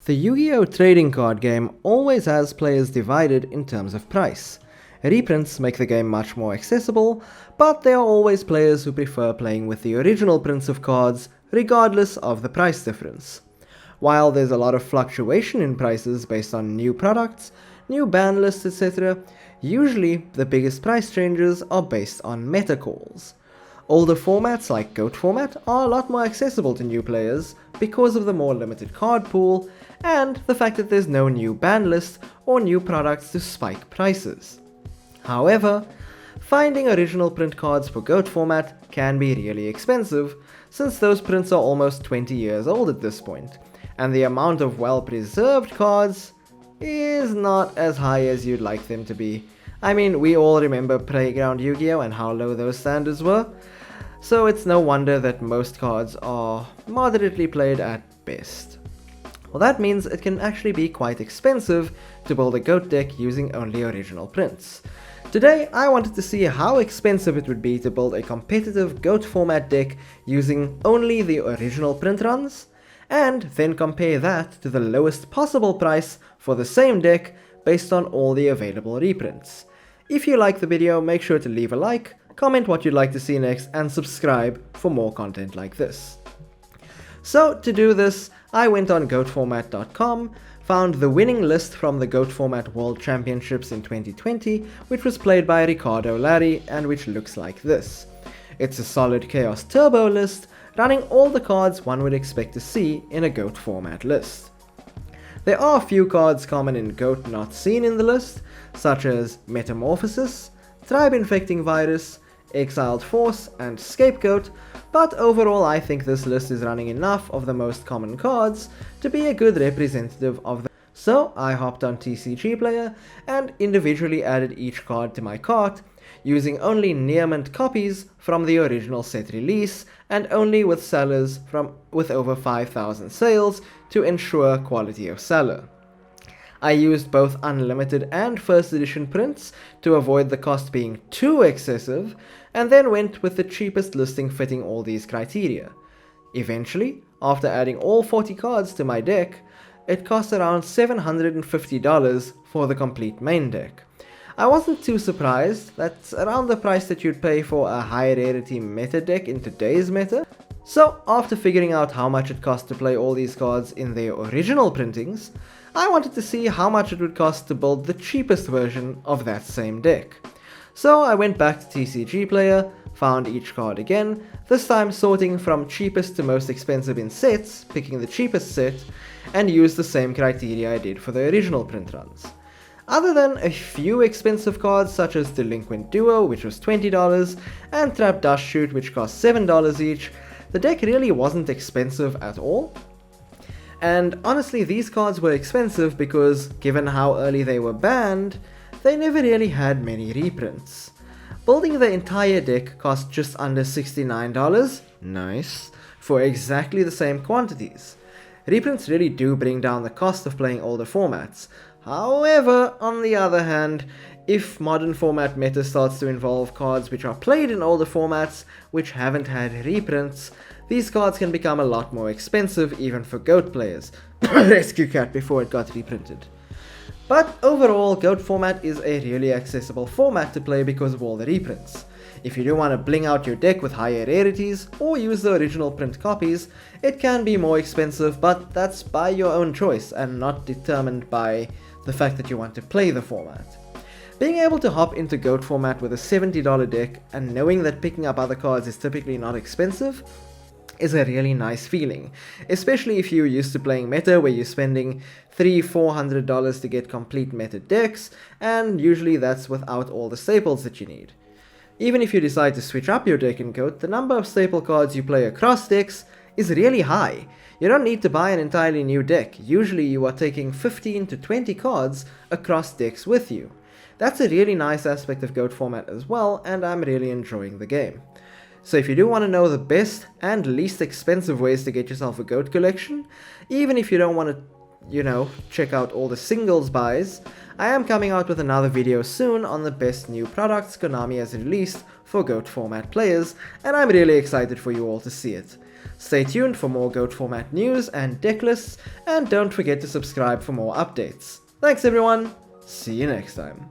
The Yu-Gi-Oh! Trading card game always has players divided in terms of price. Reprints make the game much more accessible, but there are always players who prefer playing with the original prints of cards, regardless of the price difference. While there's a lot of fluctuation in prices based on new products, new ban lists, etc., usually the biggest price changes are based on meta calls. Older formats like GOAT format are a lot more accessible to new players because of the more limited card pool and the fact that there's no new ban list or new products to spike prices. However, finding original print cards for GOAT format can be really expensive, since those prints are almost 20 years old at this point, and the amount of well-preserved cards is not as high as you'd like them to be. I mean, we all remember Playground Yu-Gi-Oh! And how low those standards were, so it's no wonder that most cards are moderately played at best. Well, that means it can actually be quite expensive to build a GOAT deck using only original prints. Today, I wanted to see how expensive it would be to build a competitive GOAT format deck using only the original print runs, and then compare that to the lowest possible price for the same deck based on all the available reprints. If you like the video, make sure to leave a like, comment what you'd like to see next, and subscribe for more content like this. So to do this, I went on goatformat.com, found the winning list from the GOAT Format World Championships in 2020, which was played by Ricardo Larry and which looks like this. It's a solid Chaos Turbo list, running all the cards one would expect to see in a GOAT format list. There are a few cards common in GOAT not seen in the list, such as Metamorphosis, Tribe Infecting Virus, Exiled Force, and Scapegoat, but overall I think this list is running enough of the most common cards to be a good representative of them. So I hopped on TCG Player and individually added each card to my cart, using only near mint copies from the original set release and only with sellers with over 5,000 sales to ensure quality of seller. I used both unlimited and first edition prints to avoid the cost being too excessive, and then went with the cheapest listing fitting all these criteria. Eventually, after adding all 40 cards to my deck, it cost around $750 for the complete main deck. I wasn't too surprised. That's around the price that you'd pay for a high rarity meta deck in today's meta. So after figuring out how much it cost to play all these cards in their original printings, I wanted to see how much it would cost to build the cheapest version of that same deck. So I went back to TCG Player, found each card again, this time sorting from cheapest to most expensive in sets, picking the cheapest set, and used the same criteria I did for the original print runs. Other than a few expensive cards such as Delinquent Duo, which was $20, and Trap Dust Shoot, which cost $7 each, the deck really wasn't expensive at all. And honestly, these cards were expensive because, given how early they were banned, they never really had many reprints. Building the entire deck cost just under $69, nice, for exactly the same quantities. Reprints really do bring down the cost of playing older formats. However, on the other hand, if modern format meta starts to involve cards which are played in older formats which haven't had reprints, these cards can become a lot more expensive even for GOAT players. Rescue Cat before it got reprinted. But overall, GOAT format is a really accessible format to play because of all the reprints. If you do want to bling out your deck with higher rarities or use the original print copies, it can be more expensive, but that's by your own choice and not determined by the fact that you want to play the format. Being able to hop into GOAT format with a $70 deck and knowing that picking up other cards is typically not expensive is a really nice feeling, especially if you're used to playing meta where you're spending $300–400 to get complete meta decks, and usually that's without all the staples that you need. Even if you decide to switch up your deck in GOAT, the number of staple cards you play across decks is really high. You don't need to buy an entirely new deck. Usually you are taking 15 to 20 cards across decks with you. That's a really nice aspect of GOAT format as well, and I'm really enjoying the game. So if you do want to know the best and least expensive ways to get yourself a GOAT collection, even if you don't want to, check out all the singles buys, I am coming out with another video soon on the best new products Konami has released for GOAT format players, and I'm really excited for you all to see it. Stay tuned for more GOAT format news and deck lists, and don't forget to subscribe for more updates. Thanks everyone, see you next time.